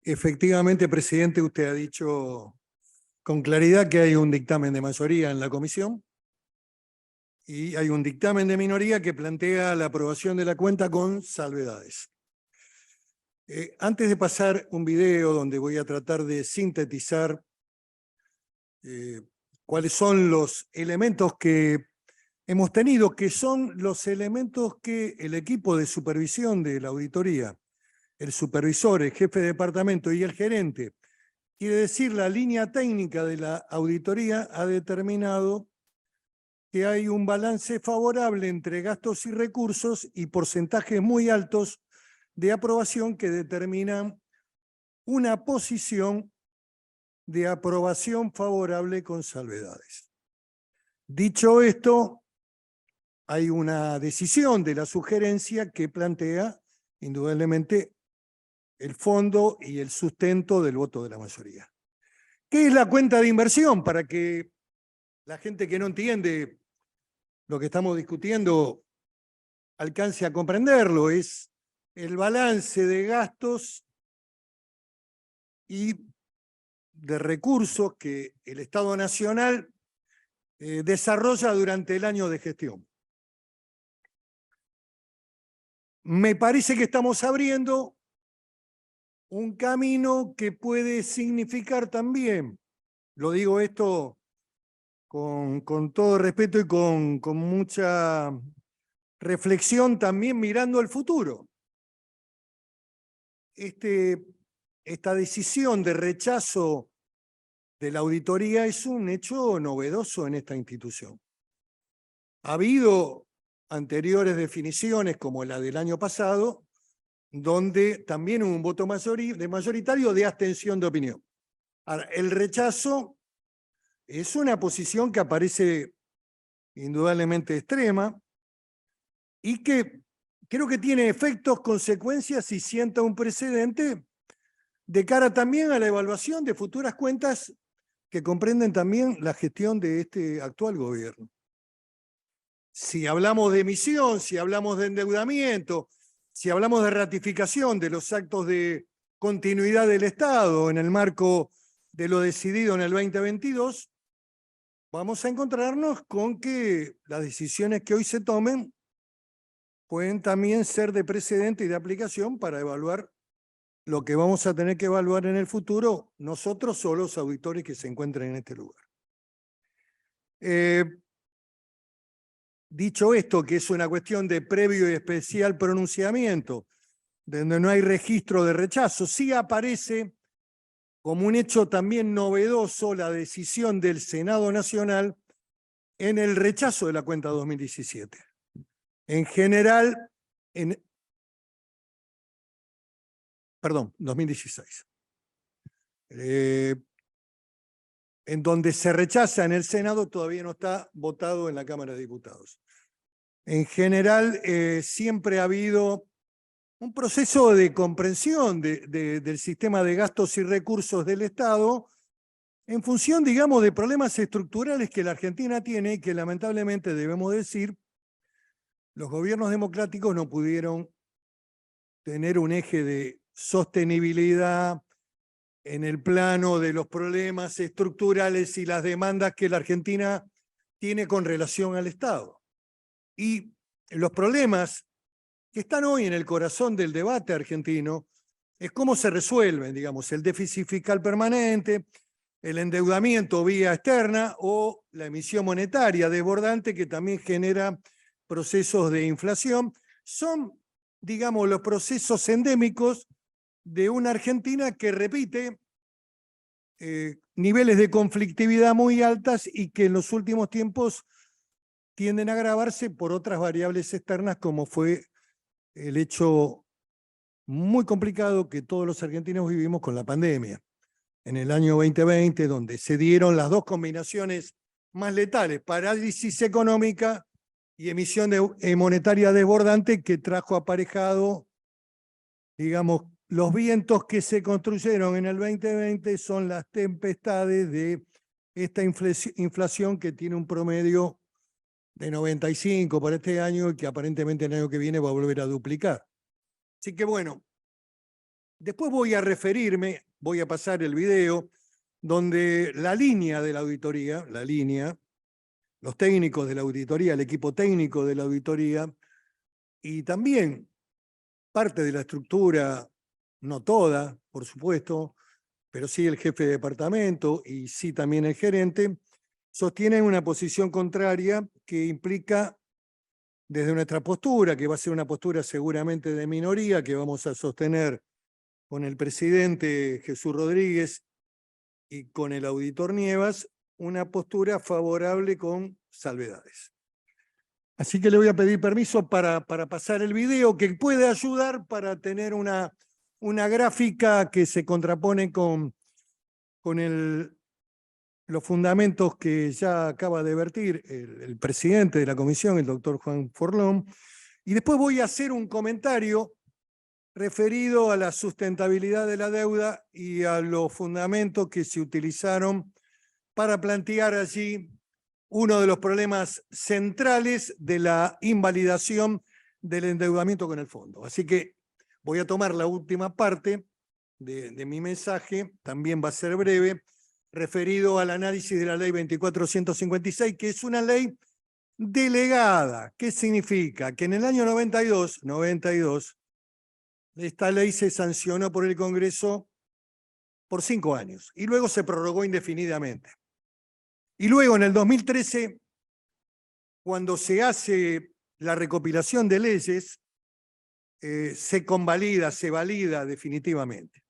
Efectivamente, presidente, usted ha dicho con claridad que hay un dictamen de mayoría en la comisión y hay un dictamen de minoría que plantea la aprobación de la cuenta con salvedades. Antes de pasar un video donde voy a tratar de sintetizar cuáles son los elementos que hemos tenido, que son los elementos que el equipo de supervisión de la auditoría, el supervisor, el jefe de departamento y el gerente, quiere decir, la línea técnica de la auditoría ha determinado que hay un balance favorable entre gastos y recursos y porcentajes muy altos de aprobación que determinan una posición de aprobación favorable con salvedades. Dicho esto, hay una decisión de la sugerencia que plantea indudablemente el fondo y el sustento del voto de la mayoría. ¿Qué es la cuenta de inversión? Para que la gente que no entiende lo que estamos discutiendo alcance a comprenderlo. Es el balance de gastos y de recursos que el Estado Nacional desarrolla durante el año de gestión. Me parece que estamos abriendo un camino que puede significar también, lo digo esto con todo respeto y con mucha reflexión, también mirando al futuro. Esta decisión de rechazo de la auditoría es un hecho novedoso en esta institución. Ha habido anteriores definiciones, como la del año pasado, donde también hubo un voto mayoritario de abstención de opinión. Ahora, el rechazo es una posición que aparece indudablemente extrema y que creo que tiene efectos, consecuencias y sienta un precedente de cara también a la evaluación de futuras cuentas que comprenden también la gestión de este actual gobierno. Si hablamos de emisión, si hablamos de endeudamiento, si hablamos de ratificación de los actos de continuidad del Estado en el marco de lo decidido en el 2022, vamos a encontrarnos con que las decisiones que hoy se tomen pueden también ser de precedente y de aplicación para evaluar lo que vamos a tener que evaluar en el futuro, nosotros o los auditores que se encuentren en este lugar. Dicho esto, que es una cuestión de previo y especial pronunciamiento, donde no hay registro de rechazo, sí aparece como un hecho también novedoso la decisión del Senado Nacional en el rechazo de la cuenta 2017. En general, 2016. En donde se rechaza en el Senado, todavía no está votado en la Cámara de Diputados. En general, siempre ha habido un proceso de comprensión del sistema de gastos y recursos del Estado en función, digamos, de problemas estructurales que la Argentina tiene y que lamentablemente, debemos decir, los gobiernos democráticos no pudieron tener un eje de sostenibilidad en el plano de los problemas estructurales y las demandas que la Argentina tiene con relación al Estado. Y los problemas que están hoy en el corazón del debate argentino es cómo se resuelven, digamos, el déficit fiscal permanente, el endeudamiento vía externa o la emisión monetaria desbordante que también genera procesos de inflación. Son, digamos, los procesos endémicos de una Argentina que repite niveles de conflictividad muy altas y que en los últimos tiempos tienden a agravarse por otras variables externas, como fue el hecho muy complicado que todos los argentinos vivimos con la pandemia. En el año 2020, donde se dieron las dos combinaciones más letales, parálisis económica y emisión monetaria desbordante, que trajo aparejado, digamos, los vientos que se construyeron en el 2020 son las tempestades de esta inflación que tiene un promedio de 95 para este año y que aparentemente el año que viene va a volver a duplicar. Así que bueno, Después voy a referirme, voy a pasar el video, donde la línea de la auditoría, los técnicos de la auditoría, el equipo técnico de la auditoría, y también parte de la estructura, no toda, por supuesto, pero sí el jefe de departamento y sí también el gerente, sostienen una posición contraria que implica, desde nuestra postura, que va a ser una postura seguramente de minoría, que vamos a sostener con el presidente Jesús Rodríguez y con el auditor Nievas, una postura favorable con salvedades. Así que le voy a pedir permiso para pasar el video, que puede ayudar para tener una gráfica que se contrapone con los fundamentos que ya acaba de vertir el presidente de la comisión, el doctor Juan Forlón. Y después voy a hacer un comentario referido a la sustentabilidad de la deuda y a los fundamentos que se utilizaron para plantear allí uno de los problemas centrales de la invalidación del endeudamiento con el fondo. Así que voy a tomar la última parte de mi mensaje, también va a ser breve, referido al análisis de la ley 24.156, que es una ley delegada. ¿Qué significa? Que en el año 92, esta ley se sancionó por el Congreso por 5 años y luego se prorrogó indefinidamente. Y luego en el 2013, cuando se hace la recopilación de leyes, se convalida, se valida definitivamente.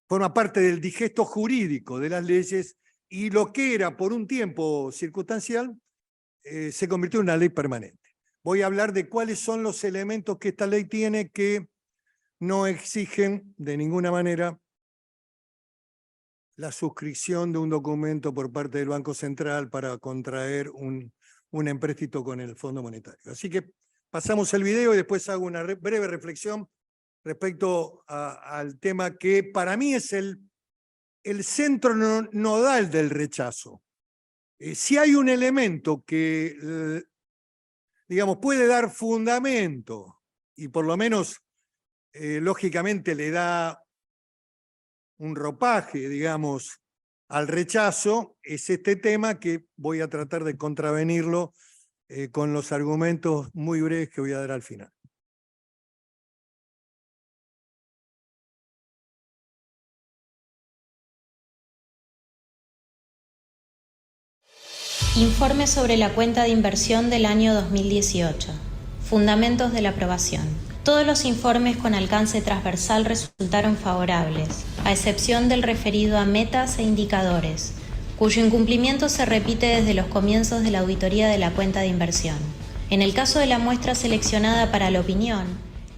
Forma parte del digesto jurídico de las leyes y lo que era por un tiempo circunstancial se convirtió en una ley permanente. Voy a hablar de cuáles son los elementos que esta ley tiene que no exigen de ninguna manera la suscripción de un documento por parte del Banco Central para contraer un empréstito con el Fondo Monetario. Así que pasamos el video y después hago una breve reflexión respecto al tema que para mí es el centro nodal del rechazo. Si hay un elemento que, digamos, puede dar fundamento y por lo menos, lógicamente, le da un ropaje, digamos, al rechazo, es este tema que voy a tratar de contravenirlo con los argumentos muy breves que voy a dar al final. Informe sobre la cuenta de inversión del año 2018. Fundamentos de la aprobación. Todos los informes con alcance transversal resultaron favorables, a excepción del referido a metas e indicadores, cuyo incumplimiento se repite desde los comienzos de la auditoría de la cuenta de inversión. En el caso de la muestra seleccionada para la opinión,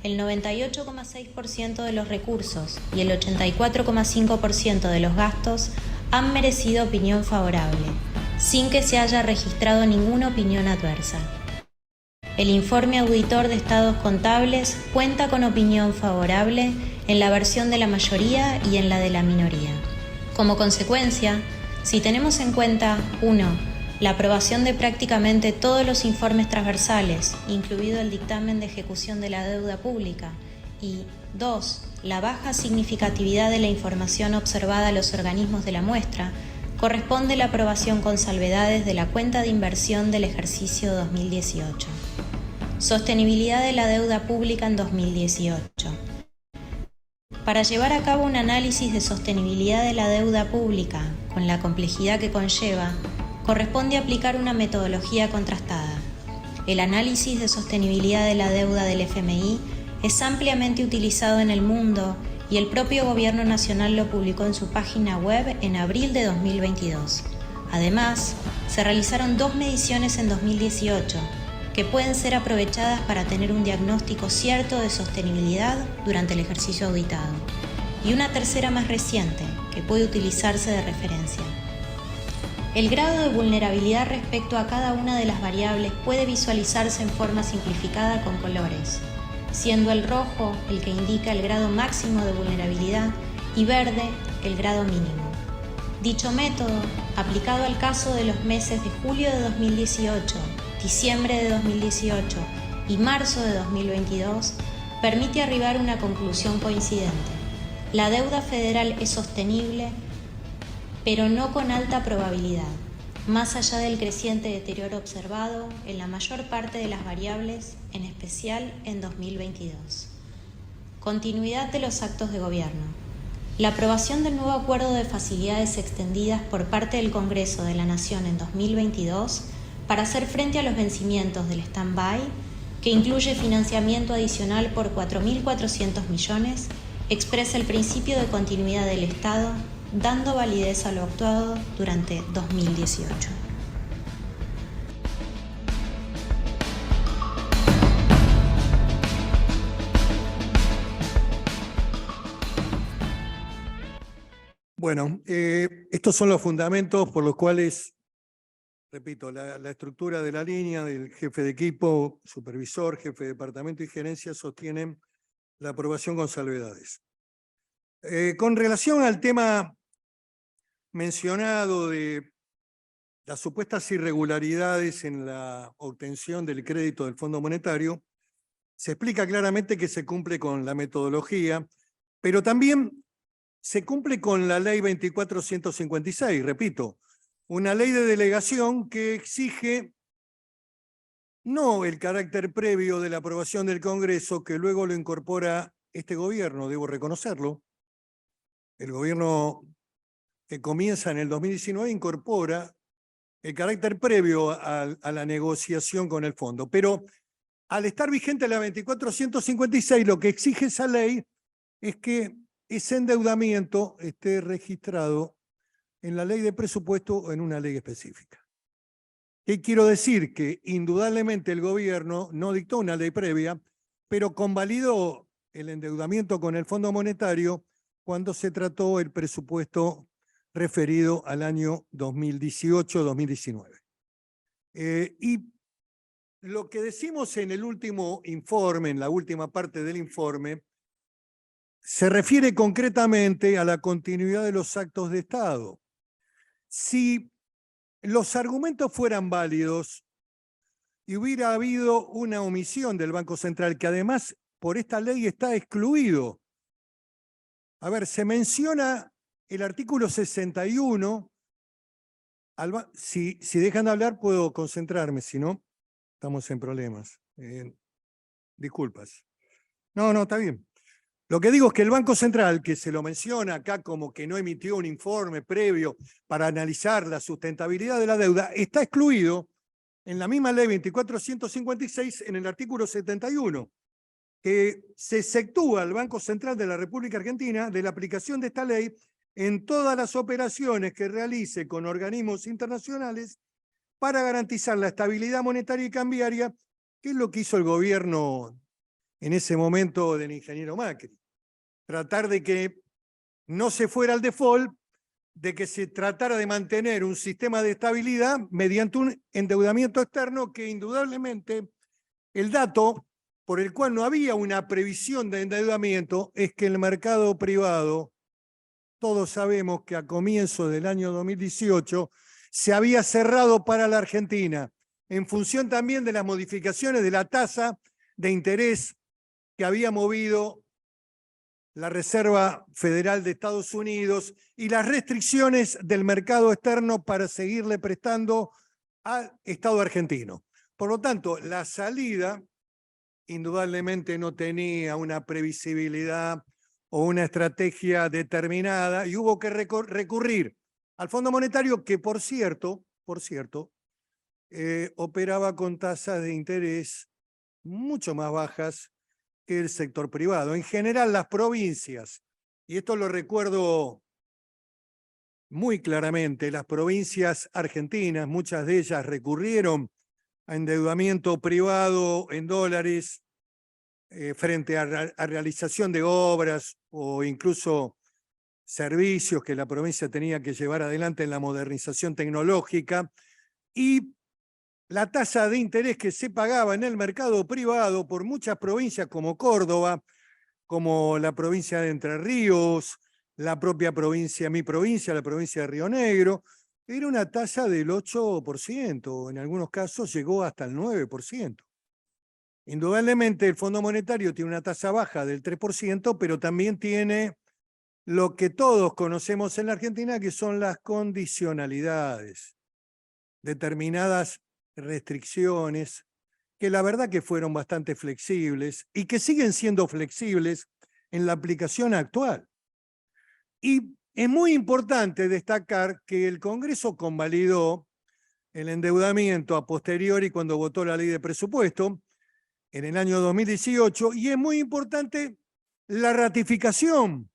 el 98,6% de los recursos y el 84,5% de los gastos han merecido opinión favorable, sin que se haya registrado ninguna opinión adversa. El informe auditor de estados contables cuenta con opinión favorable en la versión de la mayoría y en la de la minoría. Como consecuencia, si tenemos en cuenta 1. La aprobación de prácticamente todos los informes transversales, incluido el dictamen de ejecución de la deuda pública, y 2. La baja significatividad de la información observada a los organismos de la muestra, corresponde la aprobación con salvedades de la cuenta de inversión del ejercicio 2018. Sostenibilidad de la deuda pública en 2018. Para llevar a cabo un análisis de sostenibilidad de la deuda pública, con la complejidad que conlleva, corresponde aplicar una metodología contrastada. El análisis de sostenibilidad de la deuda del FMI es ampliamente utilizado en el mundo y el propio Gobierno Nacional lo publicó en su página web en abril de 2022. Además, se realizaron 2 mediciones en 2018 que pueden ser aprovechadas para tener un diagnóstico cierto de sostenibilidad durante el ejercicio auditado, y una tercera más reciente que puede utilizarse de referencia. El grado de vulnerabilidad respecto a cada una de las variables puede visualizarse en forma simplificada con colores, siendo el rojo el que indica el grado máximo de vulnerabilidad y verde el grado mínimo. Dicho método, aplicado al caso de los meses de julio de 2018, diciembre de 2018 y marzo de 2022, permite arribar a una conclusión coincidente. La deuda federal es sostenible, pero no con alta probabilidad, más allá del creciente deterioro observado en la mayor parte de las variables, en especial en 2022. Continuidad de los actos de gobierno. La aprobación del nuevo acuerdo de facilidades extendidas por parte del Congreso de la Nación en 2022 para hacer frente a los vencimientos del stand-by, que incluye financiamiento adicional por 4.400 millones, expresa el principio de continuidad del Estado, dando validez a lo actuado durante 2018. Bueno, estos son los fundamentos por los cuales, repito, la estructura de la línea del jefe de equipo, supervisor, jefe de departamento y gerencia sostienen la aprobación con salvedades. Con relación al tema mencionado de las supuestas irregularidades en la obtención del crédito del Fondo Monetario, se explica claramente que se cumple con la metodología, pero también se cumple con la ley 24.156, repito, una ley de delegación que exige no el carácter previo de la aprobación del Congreso, que luego lo incorpora este gobierno, debo reconocerlo. El gobierno que comienza en el 2019 incorpora el carácter previo a la negociación con el fondo. Pero al estar vigente la 24.156, lo que exige esa ley es que ese endeudamiento esté registrado en la ley de presupuesto o en una ley específica. ¿Qué quiero decir? Que indudablemente el gobierno no dictó una ley previa, pero convalidó el endeudamiento con el Fondo Monetario cuando se trató el presupuesto referido al año 2018-2019. Y lo que decimos en el último informe, en la última parte del informe, se refiere concretamente a la continuidad de los actos de Estado. Si los argumentos fueran válidos y hubiera habido una omisión del Banco Central, que además por esta ley está excluido. A ver, se menciona el artículo 61. Si dejan de hablar puedo concentrarme, si no, estamos en problemas. Disculpas. No, está bien. Lo que digo es que el Banco Central, que se lo menciona acá como que no emitió un informe previo para analizar la sustentabilidad de la deuda, está excluido en la misma ley 24.156 en el artículo 71, que se exceptúa al Banco Central de la República Argentina de la aplicación de esta ley en todas las operaciones que realice con organismos internacionales para garantizar la estabilidad monetaria y cambiaria, que es lo que hizo el gobierno en ese momento del ingeniero Macri. Tratar de que no se fuera al default, de que se tratara de mantener un sistema de estabilidad mediante un endeudamiento externo que indudablemente el dato por el cual no había una previsión de endeudamiento es que el mercado privado, todos sabemos que a comienzos del año 2018 se había cerrado para la Argentina, en función también de las modificaciones de la tasa de interés que había movido la Reserva Federal de Estados Unidos y las restricciones del mercado externo para seguirle prestando al Estado argentino. Por lo tanto, la salida indudablemente no tenía una previsibilidad o una estrategia determinada y hubo que recurrir al Fondo Monetario que, por cierto, operaba con tasas de interés mucho más bajas que el sector privado. En general, las provincias, y esto lo recuerdo muy claramente, las provincias argentinas, muchas de ellas recurrieron a endeudamiento privado en dólares frente a realización de obras o incluso servicios que la provincia tenía que llevar adelante en la modernización tecnológica, y la tasa de interés que se pagaba en el mercado privado por muchas provincias como Córdoba, como la provincia de Entre Ríos, la propia provincia, mi provincia, la provincia de Río Negro, era una tasa del 8%, en algunos casos llegó hasta el 9%. Indudablemente el Fondo Monetario tiene una tasa baja del 3%, pero también tiene lo que todos conocemos en la Argentina, que son las condicionalidades, determinadas restricciones, que la verdad que fueron bastante flexibles y que siguen siendo flexibles en la aplicación actual. Y es muy importante destacar que el Congreso convalidó el endeudamiento a posteriori cuando votó la ley de presupuesto en el año 2018, y es muy importante la ratificación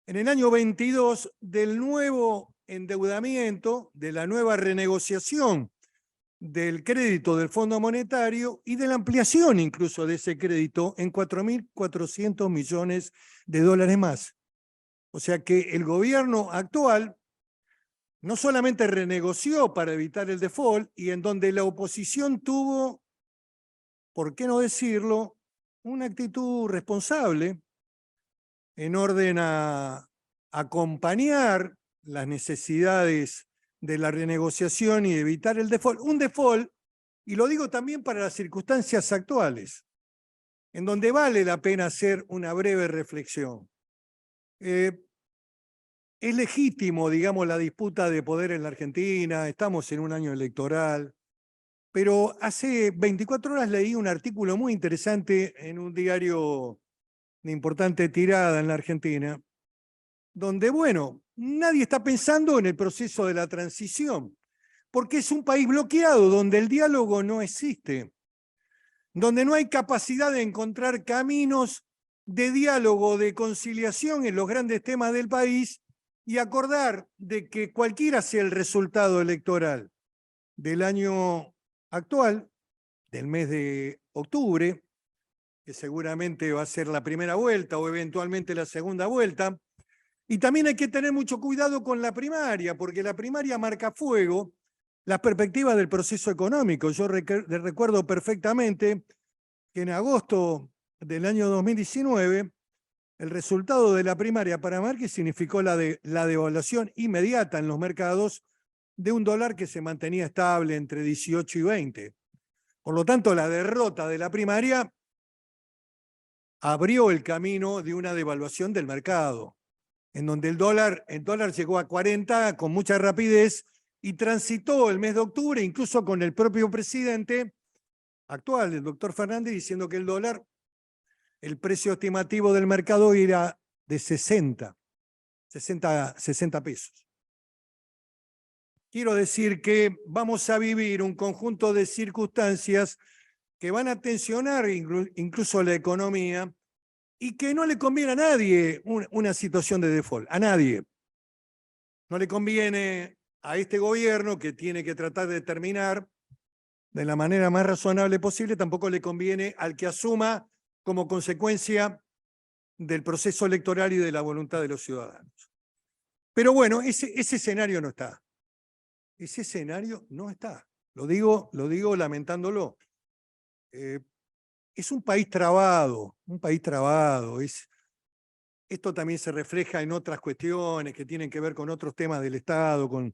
en el año 22 del nuevo endeudamiento, de la nueva renegociación del crédito del Fondo Monetario y de la ampliación incluso de ese crédito en 4.400 millones de dólares más. O sea que el gobierno actual no solamente renegoció para evitar el default, y en donde la oposición tuvo, por qué no decirlo, una actitud responsable en orden a acompañar las necesidades de la renegociación y evitar el default. Un default, y lo digo también para las circunstancias actuales, en donde vale la pena hacer una breve reflexión. Es legítimo, digamos, la disputa de poder en la Argentina, estamos en un año electoral, pero hace 24 horas leí un artículo muy interesante en un diario de importante tirada en la Argentina, donde, bueno, nadie está pensando en el proceso de la transición, porque es un país bloqueado, donde el diálogo no existe, donde no hay capacidad de encontrar caminos de diálogo, de conciliación en los grandes temas del país, y acordar de que cualquiera sea el resultado electoral del año actual, del mes de octubre, que seguramente va a ser la primera vuelta o eventualmente la segunda vuelta. Y también hay que tener mucho cuidado con la primaria, porque la primaria marca a fuego las perspectivas del proceso económico. Yo recuerdo perfectamente que en agosto del año 2019, el resultado de la primaria para Márquez significó la devaluación inmediata en los mercados de un dólar que se mantenía estable entre 18 y 20. Por lo tanto, la derrota de la primaria abrió el camino de una devaluación del mercado, en donde el dólar llegó a 40 con mucha rapidez y transitó el mes de octubre, incluso con el propio presidente actual, el doctor Fernández, diciendo que el dólar, el precio estimativo del mercado era de 60 pesos. Quiero decir que vamos a vivir un conjunto de circunstancias que van a tensionar incluso la economía y que no le conviene a nadie una situación de default, a nadie. No le conviene a este gobierno, que tiene que tratar de terminar de la manera más razonable posible, tampoco le conviene al que asuma como consecuencia del proceso electoral y de la voluntad de los ciudadanos. Pero bueno, ese escenario no está. Ese escenario no está. Lo digo lamentándolo. Es un país trabado, Esto también se refleja en otras cuestiones que tienen que ver con otros temas del Estado, con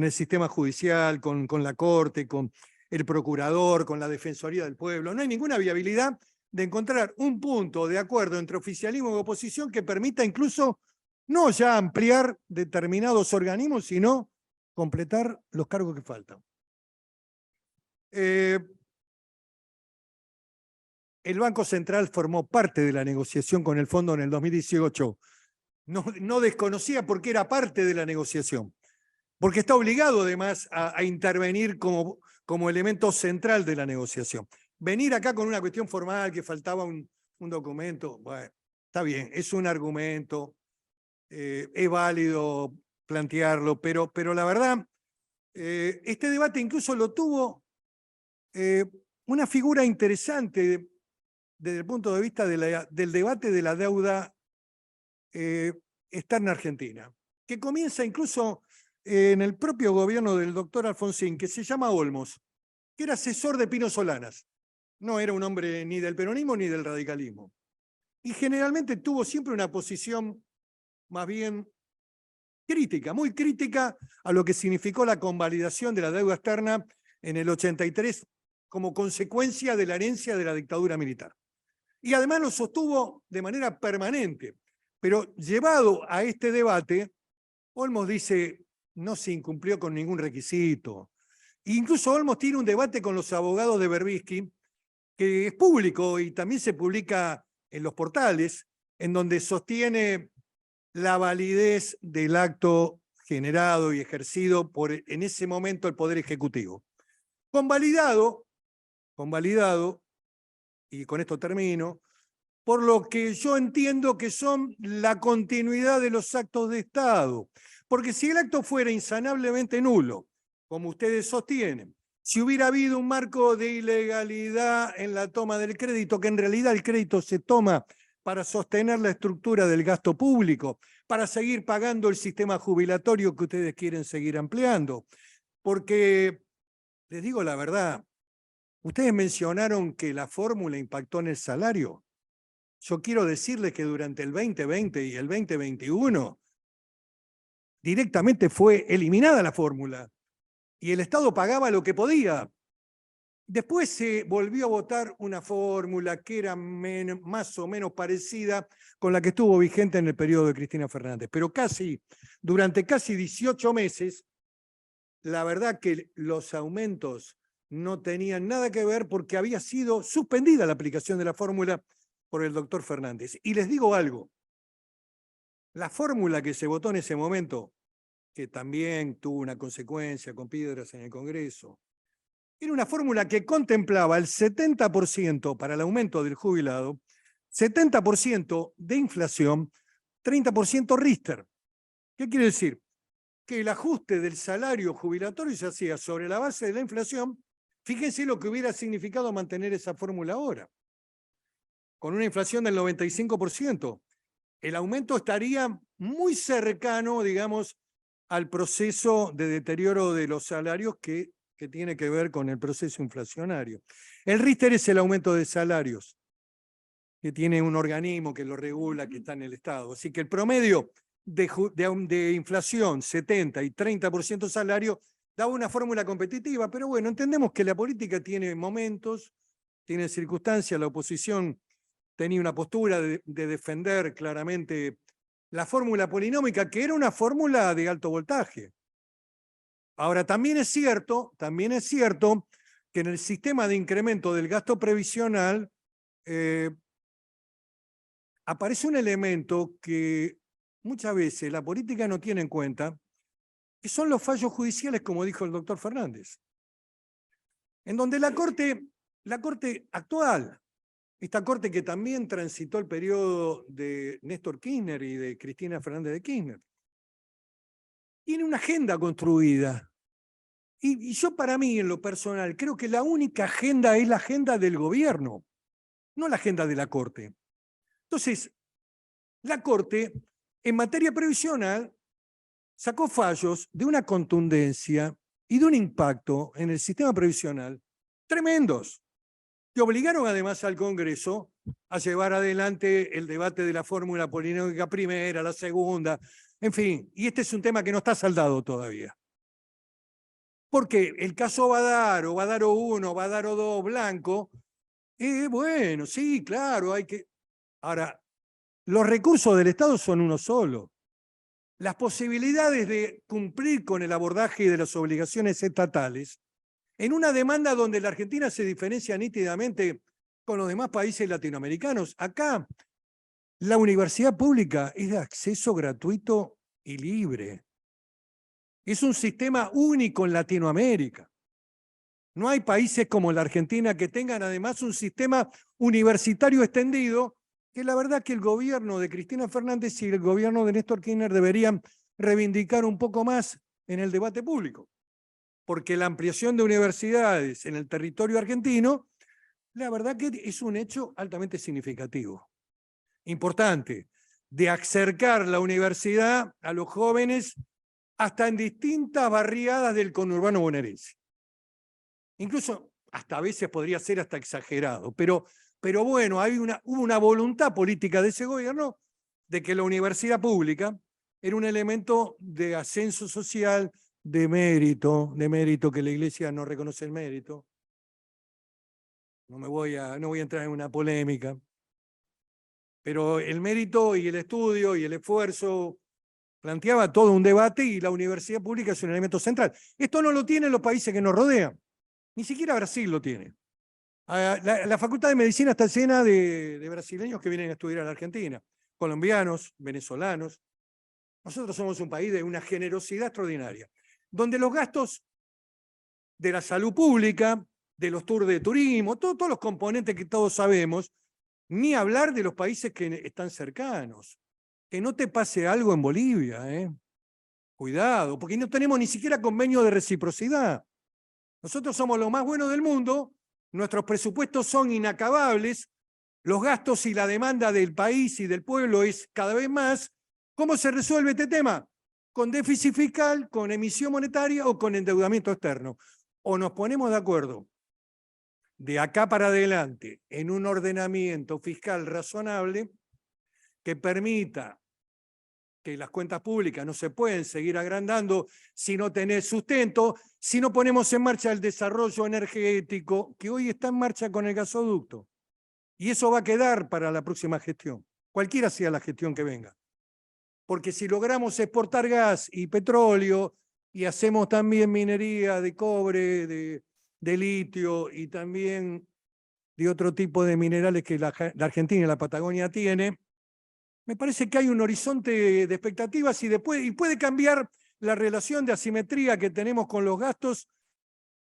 el sistema judicial, con la Corte, con el procurador, con la Defensoría del Pueblo. No hay ninguna viabilidad de encontrar un punto de acuerdo entre oficialismo y oposición que permita incluso no ya ampliar determinados organismos, sino completar los cargos que faltan. El Banco Central formó parte de la negociación con el fondo en el 2018. No desconocía por qué era parte de la negociación, porque está obligado además a intervenir como elemento central de la negociación. Venir acá con una cuestión formal, que faltaba un documento, bueno, está bien, es un argumento, es válido plantearlo, pero la verdad, este debate incluso lo tuvo una figura interesante desde el punto de vista del debate de la deuda externa argentina, que comienza incluso en el propio gobierno del doctor Alfonsín, que se llama Olmos, que era asesor de Pino Solanas. No era un hombre ni del peronismo ni del radicalismo. Y generalmente tuvo siempre una posición más bien crítica, muy crítica a lo que significó la convalidación de la deuda externa en el 83 como consecuencia de la herencia de la dictadura militar. Y además lo sostuvo de manera permanente. Pero llevado a este debate, Olmos dice, no se incumplió con ningún requisito. Incluso Olmos tiene un debate con los abogados de Berbisky, que es público y también se publica en los portales, en donde sostiene la validez del acto generado y ejercido por, en ese momento, el Poder Ejecutivo. Convalidado, y con esto termino, por lo que yo entiendo que son la continuidad de los actos de Estado. Porque si el acto fuera insanablemente nulo, como ustedes sostienen, si hubiera habido un marco de ilegalidad en la toma del crédito, que en realidad el crédito se toma para sostener la estructura del gasto público, para seguir pagando el sistema jubilatorio que ustedes quieren seguir ampliando. Porque, les digo la verdad, ustedes mencionaron que la fórmula impactó en el salario. Yo quiero decirles que durante el 2020 y el 2021 directamente fue eliminada la fórmula y el Estado pagaba lo que podía. Después se volvió a votar una fórmula que era más o menos parecida con la que estuvo vigente en el periodo de Cristina Fernández, pero durante casi 18 meses, la verdad que los aumentos no tenían nada que ver porque había sido suspendida la aplicación de la fórmula por el doctor Fernández. Y les digo algo, la fórmula que se votó en ese momento, que también tuvo una consecuencia con piedras en el Congreso, era una fórmula que contemplaba el 70% para el aumento del jubilado, 70% de inflación, 30% Riester. ¿Qué quiere decir? Que el ajuste del salario jubilatorio se hacía sobre la base de la inflación. Fíjense lo que hubiera significado mantener esa fórmula ahora. Con una inflación del 95%, el aumento estaría muy cercano, digamos, al proceso de deterioro de los salarios que tiene que ver con el proceso inflacionario. El Riester es el aumento de salarios, que tiene un organismo que lo regula, que está en el Estado. Así que el promedio de inflación, 70 y 30% salario, daba una fórmula competitiva, pero bueno, entendemos que la política tiene momentos, tiene circunstancias, la oposición tenía una postura de defender claramente la fórmula polinómica, que era una fórmula de alto voltaje. Ahora, también es cierto que en el sistema de incremento del gasto previsional aparece un elemento que muchas veces la política no tiene en cuenta, que son los fallos judiciales, como dijo el doctor Fernández, en donde la Corte actual, esta Corte que también transitó el periodo de Néstor Kirchner y de Cristina Fernández de Kirchner, tiene una agenda construida. Y yo, para mí, en lo personal, creo que la única agenda es la agenda del gobierno, no la agenda de la Corte. Entonces, la Corte, en materia previsional, sacó fallos de una contundencia y de un impacto en el sistema previsional tremendos, que obligaron además al Congreso a llevar adelante el debate de la fórmula polinómica primera, la segunda, en fin, y este es un tema que no está saldado todavía. Porque el caso Badaro, Badaro 1, Badaro 2, Blanco, bueno, sí, claro, hay que... Ahora, los recursos del Estado son uno solo. Las posibilidades de cumplir con el abordaje de las obligaciones estatales, en una demanda donde la Argentina se diferencia nítidamente con los demás países latinoamericanos. Acá, la universidad pública es de acceso gratuito y libre. Es un sistema único en Latinoamérica. No hay países como la Argentina que tengan además un sistema universitario extendido, que la verdad que el gobierno de Cristina Fernández y el gobierno de Néstor Kirchner deberían reivindicar un poco más en el debate público. Porque la ampliación de universidades en el territorio argentino, la verdad que es un hecho altamente significativo. Importante, de acercar la universidad a los jóvenes hasta en distintas barriadas del conurbano bonaerense. Incluso hasta a veces podría ser hasta exagerado, pero bueno, hubo una voluntad política de ese gobierno de que la universidad pública era un elemento de ascenso social, de mérito que la Iglesia no reconoce el mérito. No voy a entrar en una polémica. Pero el mérito y el estudio y el esfuerzo planteaba todo un debate y la universidad pública es un elemento central. Esto no lo tienen los países que nos rodean. Ni siquiera Brasil lo tiene. La Facultad de Medicina está llena de brasileños que vienen a estudiar a la Argentina, colombianos, venezolanos. Nosotros somos un país de una generosidad extraordinaria, donde los gastos de la salud pública, de los tours de turismo, todos los componentes que todos sabemos, ni hablar de los países que están cercanos. Que no te pase algo en Bolivia, Cuidado, porque no tenemos ni siquiera convenio de reciprocidad. Nosotros somos los más buenos del mundo, nuestros presupuestos son inacabables, los gastos y la demanda del país y del pueblo es cada vez más. ¿Cómo se resuelve este tema? Con déficit fiscal, con emisión monetaria o con endeudamiento externo. O nos ponemos de acuerdo de acá para adelante en un ordenamiento fiscal razonable que permita que las cuentas públicas no se pueden seguir agrandando si no tenés sustento, si no ponemos en marcha el desarrollo energético que hoy está en marcha con el gasoducto. Y eso va a quedar para la próxima gestión, cualquiera sea la gestión que venga. Porque si logramos exportar gas y petróleo y hacemos también minería de cobre, de litio y también de otro tipo de minerales que la Argentina y la Patagonia tiene, me parece que hay un horizonte de expectativas y puede cambiar la relación de asimetría que tenemos con los gastos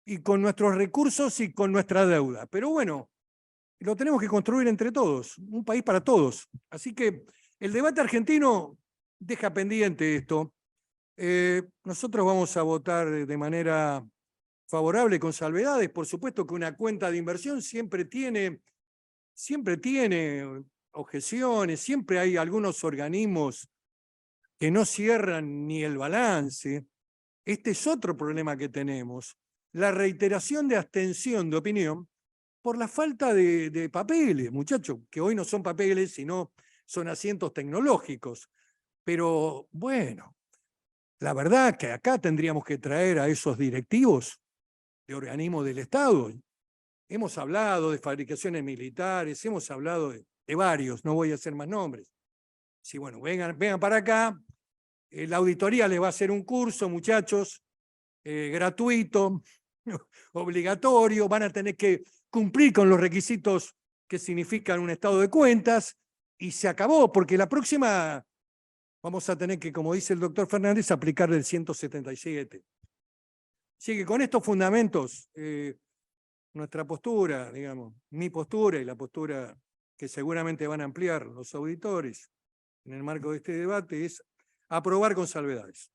y con nuestros recursos y con nuestra deuda. Pero bueno, lo tenemos que construir entre todos, un país para todos. Así que el debate argentino deja pendiente esto. Nosotros vamos a votar de manera favorable con salvedades. Por supuesto que una cuenta de inversión siempre tiene objeciones, siempre hay algunos organismos que no cierran ni el balance. Este es otro problema que tenemos, la reiteración de abstención de opinión por la falta de papeles, muchachos, que hoy no son papeles, sino son asientos tecnológicos. Pero bueno, la verdad que acá tendríamos que traer a esos directivos de organismos del Estado. Hemos hablado de fabricaciones militares, hemos hablado de varios, no voy a hacer más nombres. Sí, bueno, vengan para acá, la auditoría les va a hacer un curso, muchachos, gratuito, obligatorio, van a tener que cumplir con los requisitos que significan un estado de cuentas, y se acabó, porque la próxima vamos a tener que, como dice el doctor Fernández, aplicar el 177. Así que con estos fundamentos, nuestra postura, digamos, mi postura y la postura que seguramente van a ampliar los auditores en el marco de este debate es aprobar con salvedades.